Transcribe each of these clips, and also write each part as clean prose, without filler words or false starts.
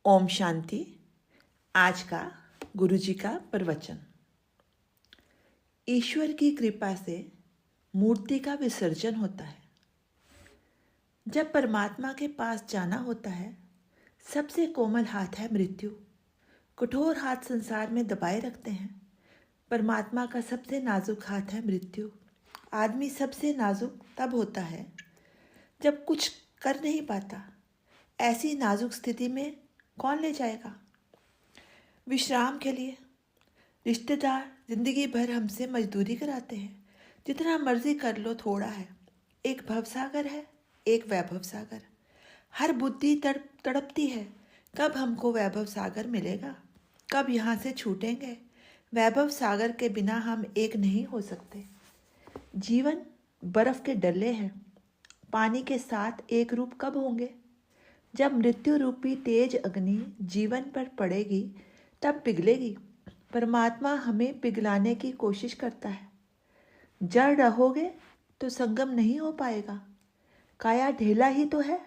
ओम शांति। आज का गुरुजी का प्रवचन। ईश्वर की कृपा से मूर्ति का विसर्जन होता है। जब परमात्मा के पास जाना होता है, सबसे कोमल हाथ है मृत्यु। कठोर हाथ संसार में दबाए रखते हैं। परमात्मा का सबसे नाजुक हाथ है मृत्यु। आदमी सबसे नाजुक तब होता है जब कुछ कर नहीं पाता। ऐसी नाजुक स्थिति में कौन ले जाएगा? विश्राम के लिए रिश्तेदार जिंदगी भर हमसे मजदूरी कराते हैं। जितना मर्जी कर लो थोड़ा है। एक भवसागर है, एक वैभव सागर। हर बुद्धि तड़पती है, कब हमको वैभव सागर मिलेगा, कब यहाँ से छूटेंगे। वैभव सागर के बिना हम एक नहीं हो सकते। जीवन बर्फ के डल्ले हैं, पानी के साथ एक रूप कब होंगे? जब मृत्यु रूपी तेज अग्नि जीवन पर पड़ेगी तब पिघलेगी। परमात्मा हमें पिघलाने की कोशिश करता है। जड़ रहोगे तो संगम नहीं हो पाएगा। काया ढेला ही तो है।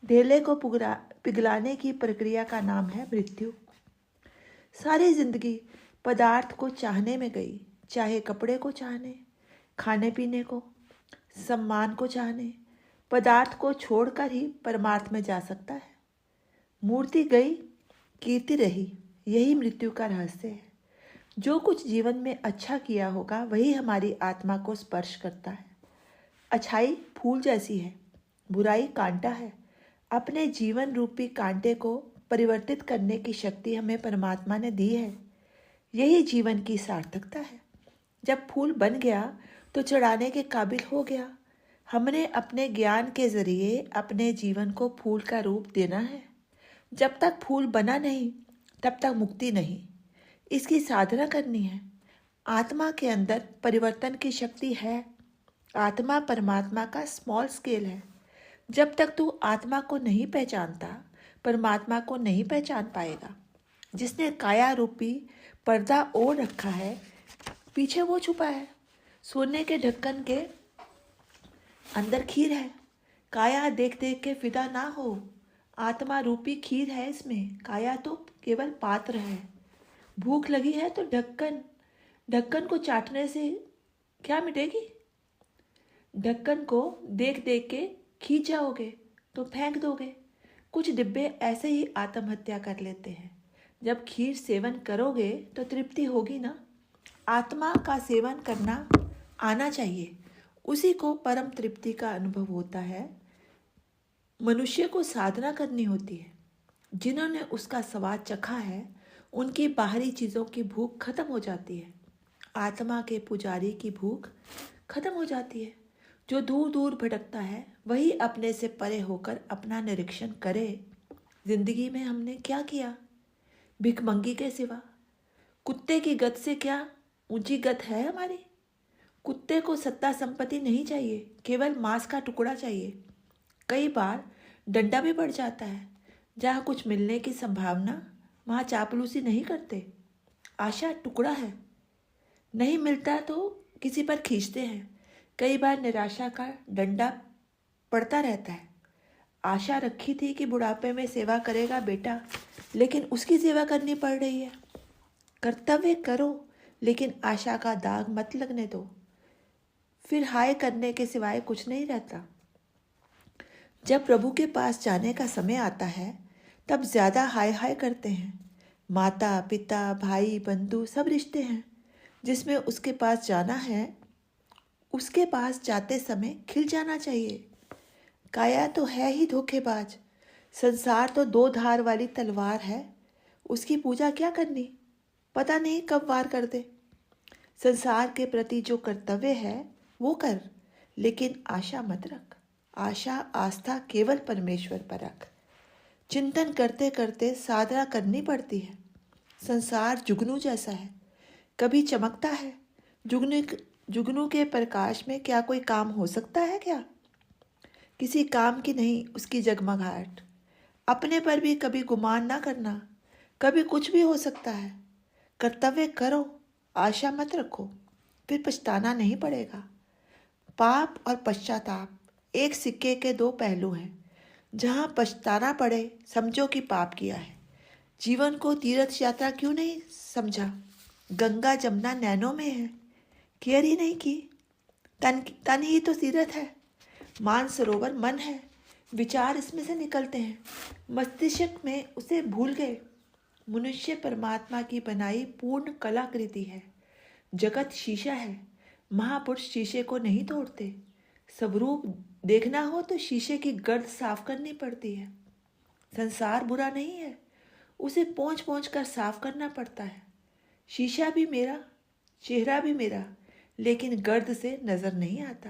ढेले को पिघलाने की प्रक्रिया का नाम है मृत्यु। सारी जिंदगी पदार्थ को चाहने में गई, चाहे कपड़े को चाहने, खाने पीने को, सम्मान को चाहने। पदार्थ को छोड़कर ही परमार्थ में जा सकता है। मूर्ति गई, कीर्ति रही। यही मृत्यु का रहस्य है। जो कुछ जीवन में अच्छा किया होगा वही हमारी आत्मा को स्पर्श करता है। अच्छाई फूल जैसी है, बुराई कांटा है। अपने जीवन रूपी कांटे को परिवर्तित करने की शक्ति हमें परमात्मा ने दी है। यही जीवन की सार्थकता है। जब फूल बन गया तो चढ़ाने के काबिल हो गया। हमने अपने ज्ञान के जरिए अपने जीवन को फूल का रूप देना है। जब तक फूल बना नहीं तब तक मुक्ति नहीं। इसकी साधना करनी है। आत्मा के अंदर परिवर्तन की शक्ति है। आत्मा परमात्मा का स्मॉल स्केल है। जब तक तू आत्मा को नहीं पहचानता, परमात्मा को नहीं पहचान पाएगा। जिसने काया रूपी पर्दा ओढ़ रखा है, पीछे वो छुपा है। सोने के ढक्कन के अंदर खीर है। काया देख देख के फिदा ना हो। आत्मा रूपी खीर है इसमें, काया तो केवल पात्र है। भूख लगी है तो ढक्कन को चाटने से क्या मिटेगी? ढक्कन को देख देख के खींच जाओगे तो फेंक दोगे। कुछ डिब्बे ऐसे ही आत्महत्या कर लेते हैं। जब खीर सेवन करोगे तो तृप्ति होगी ना। आत्मा का सेवन करना आना चाहिए, उसी को परम तृप्ति का अनुभव होता है। मनुष्य को साधना करनी होती है। जिन्होंने उसका स्वाद चखा है उनकी बाहरी चीज़ों की भूख खत्म हो जाती है। आत्मा के पुजारी की भूख खत्म हो जाती है। जो दूर दूर भटकता है वही अपने से परे होकर अपना निरीक्षण करे। जिंदगी में हमने क्या किया? भिखमंगी के सिवा कुत्ते की गत से क्या ऊंची गत है हमारी? कुत्ते को सत्ता संपत्ति नहीं चाहिए, केवल मांस का टुकड़ा चाहिए। कई बार डंडा भी बढ़ जाता है। जहाँ कुछ मिलने की संभावना, वहाँ चापलूसी नहीं करते। आशा टुकड़ा है, नहीं मिलता तो किसी पर खींचते हैं। कई बार निराशा का डंडा पड़ता रहता है। आशा रखी थी कि बुढ़ापे में सेवा करेगा बेटा, लेकिन उसकी सेवा करनी पड़ रही है। कर्तव्य करो, लेकिन आशा का दाग मत लगने दो, फिर हाय करने के सिवाय कुछ नहीं रहता। जब प्रभु के पास जाने का समय आता है तब ज़्यादा हाय हाय करते हैं। माता पिता भाई बंधु सब रिश्ते हैं। जिसमें उसके पास जाना है, उसके पास जाते समय खिल जाना चाहिए। काया तो है ही धोखेबाज। संसार तो दो धार वाली तलवार है। उसकी पूजा क्या करनी, पता नहीं कब वार कर दे। संसार के प्रति जो कर्तव्य है वो कर, लेकिन आशा मत रख। आशा आस्था केवल परमेश्वर पर रख। चिंतन करते करते साधना करनी पड़ती है। संसार जुगनू जैसा है, कभी चमकता है। जुगनू के प्रकाश में क्या कोई काम हो सकता है क्या? किसी काम की नहीं उसकी जगमगाहट। अपने पर भी कभी गुमान ना करना, कभी कुछ भी हो सकता है। कर्तव्य करो, आशा मत रखो, फिर पछताना नहीं पड़ेगा। पाप और पश्चाताप एक सिक्के के दो पहलू हैं। जहाँ पछताना पड़े समझो कि पाप किया है। जीवन को तीर्थ यात्रा क्यों नहीं समझा? गंगा जमुना नैनों में है, केयर ही नहीं की। तन ही तो तीर्थ है, मानसरोवर मन है, विचार इसमें से निकलते हैं, मस्तिष्क में उसे भूल गए। मनुष्य परमात्मा की बनाई पूर्ण कलाकृति है। जगत शीशा है, महापुरुष शीशे को नहीं तोड़ते। स्वरूप देखना हो तो शीशे की गर्द साफ करनी पड़ती है। संसार बुरा नहीं है, उसे पोंछ पोंछ कर साफ करना पड़ता है। शीशा भी मेरा, चेहरा भी मेरा, लेकिन गर्द से नजर नहीं आता।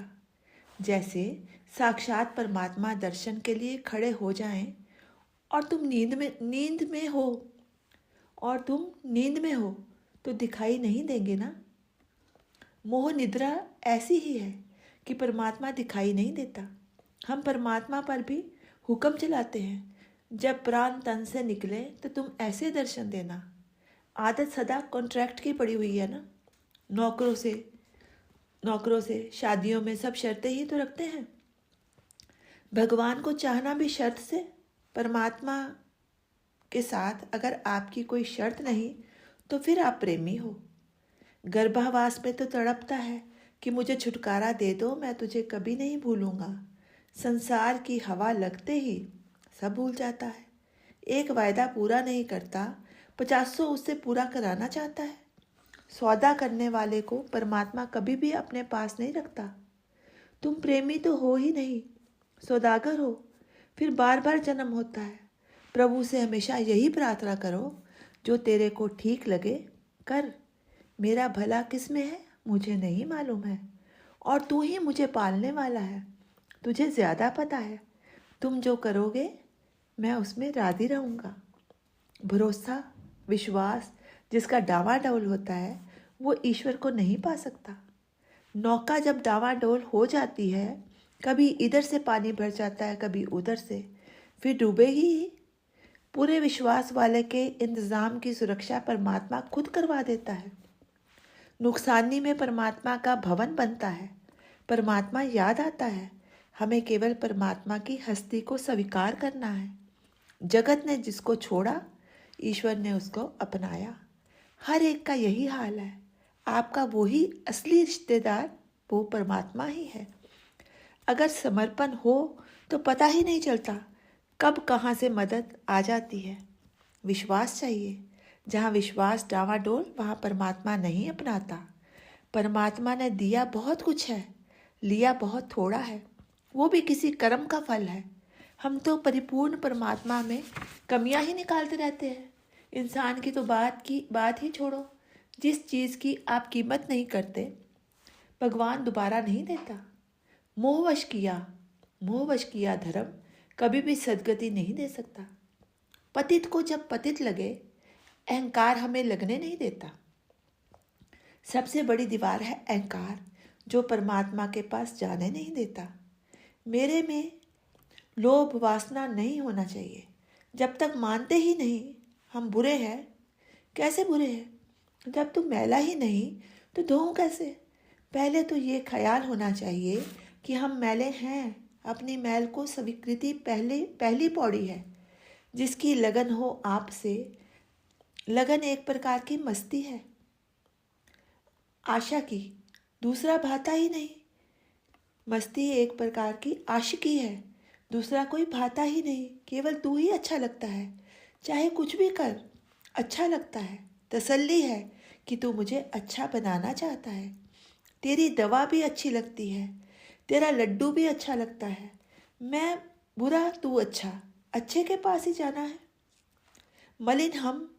जैसे साक्षात परमात्मा दर्शन के लिए खड़े हो जाएं और तुम नींद में हो तो दिखाई नहीं देंगे ना। मोह निद्रा ऐसी ही है कि परमात्मा दिखाई नहीं देता। हम परमात्मा पर भी हुक्म चलाते हैं, जब प्राण तन से निकले तो तुम ऐसे दर्शन देना। आदत सदा कॉन्ट्रैक्ट की पड़ी हुई है ना। नौकरों से शादियों में सब शर्तें ही तो रखते हैं। भगवान को चाहना भी शर्त से। परमात्मा के साथ अगर आपकी कोई शर्त नहीं तो फिर आप प्रेमी हो। गर्भावास में तो तड़पता है कि मुझे छुटकारा दे दो, मैं तुझे कभी नहीं भूलूंगा। संसार की हवा लगते ही सब भूल जाता है। एक वायदा पूरा नहीं करता, 50 उससे पूरा कराना चाहता है। सौदा करने वाले को परमात्मा कभी भी अपने पास नहीं रखता। तुम प्रेमी तो हो ही नहीं, सौदागर हो। फिर बार बार जन्म होता है। प्रभु से हमेशा यही प्रार्थना करो, जो तेरे को ठीक लगे कर। मेरा भला किस में है मुझे नहीं मालूम है, और तू ही मुझे पालने वाला है। तुझे ज़्यादा पता है। तुम जो करोगे मैं उसमें राजी रहूँगा। भरोसा, विश्वास जिसका डावाडोल होता है वो ईश्वर को नहीं पा सकता। नौका जब डावाडोल हो जाती है, कभी इधर से पानी भर जाता है, कभी उधर से, फिर डूबेगी ही। पूरे विश्वास वाले के इंतज़ाम की सुरक्षा परमात्मा खुद करवा देता है। नुकसानी में परमात्मा का भवन बनता है। परमात्मा याद आता है। हमें केवल परमात्मा की हस्ती को स्वीकार करना है। जगत ने जिसको छोड़ा, ईश्वर ने उसको अपनाया। हर एक का यही हाल है। आपका वही असली रिश्तेदार वो परमात्मा ही है। अगर समर्पण हो तो पता ही नहीं चलता कब कहाँ से मदद आ जाती है। विश्वास चाहिए। जहाँ विश्वास डावाडोल, वहाँ परमात्मा नहीं अपनाता। परमात्मा ने दिया बहुत कुछ है, लिया बहुत थोड़ा है। वो भी किसी कर्म का फल है। हम तो परिपूर्ण परमात्मा में कमियां ही निकालते रहते हैं। इंसान की तो बात ही छोड़ो। जिस चीज़ की आप कीमत नहीं करते, भगवान दोबारा नहीं देता। मोहवश किया धर्म कभी भी सद्गति नहीं दे सकता। पतित को जब पतित लगे, अहंकार हमें लगने नहीं देता। सबसे बड़ी दीवार है अहंकार, जो परमात्मा के पास जाने नहीं देता। मेरे में लोभ वासना नहीं होना चाहिए। जब तक मानते ही नहीं हम बुरे हैं। कैसे बुरे हैं? जब तुम मैला ही नहीं तो धोऊं कैसे? पहले तो ये ख्याल होना चाहिए कि हम मैले हैं। अपनी मैल को स्वीकृति पहली पौड़ी है। जिसकी लगन हो आपसे, लगन एक प्रकार की मस्ती है, आशा की। दूसरा भाता ही नहीं। मस्ती एक प्रकार की आशिकी है, दूसरा कोई भाता ही नहीं। केवल तू ही अच्छा लगता है। चाहे कुछ भी कर, अच्छा लगता है। तसल्ली है कि तू मुझे अच्छा बनाना चाहता है। तेरी दवा भी अच्छी लगती है, तेरा लड्डू भी अच्छा लगता है। मैं बुरा, तू अच्छा, अच्छे के पास ही जाना है। मलिन हम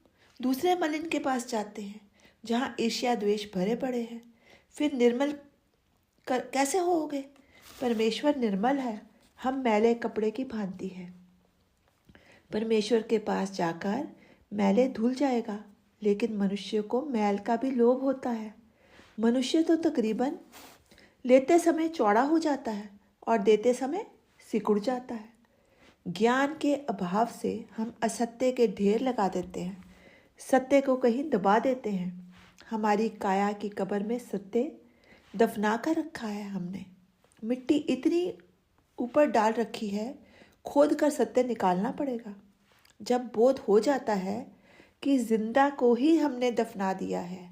दूसरे मलिन के पास जाते हैं, जहाँ ईर्ष्या द्वेष भरे पड़े हैं। फिर निर्मल कैसे होगे? परमेश्वर निर्मल है, हम मैले कपड़े की भांति है। परमेश्वर के पास जाकर मैले धुल जाएगा। लेकिन मनुष्य को मैल का भी लोभ होता है। मनुष्य तो तकरीबन लेते समय चौड़ा हो जाता है और देते समय सिकुड़ जाता है। ज्ञान के अभाव से हम असत्य के ढेर लगा देते हैं, सत्य को कहीं दबा देते हैं। हमारी काया की कब्र में सत्य दफना कर रखा है हमने। मिट्टी इतनी ऊपर डाल रखी है, खोद कर सत्य निकालना पड़ेगा। जब बोध हो जाता है कि जिंदा को ही हमने दफना दिया है।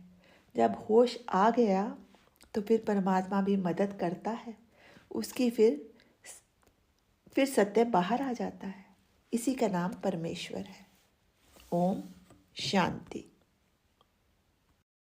जब होश आ गया तो फिर परमात्मा भी मदद करता है, उसकी फिर सत्य बाहर आ जाता है। इसी का नाम परमेश्वर है। ओम शांति।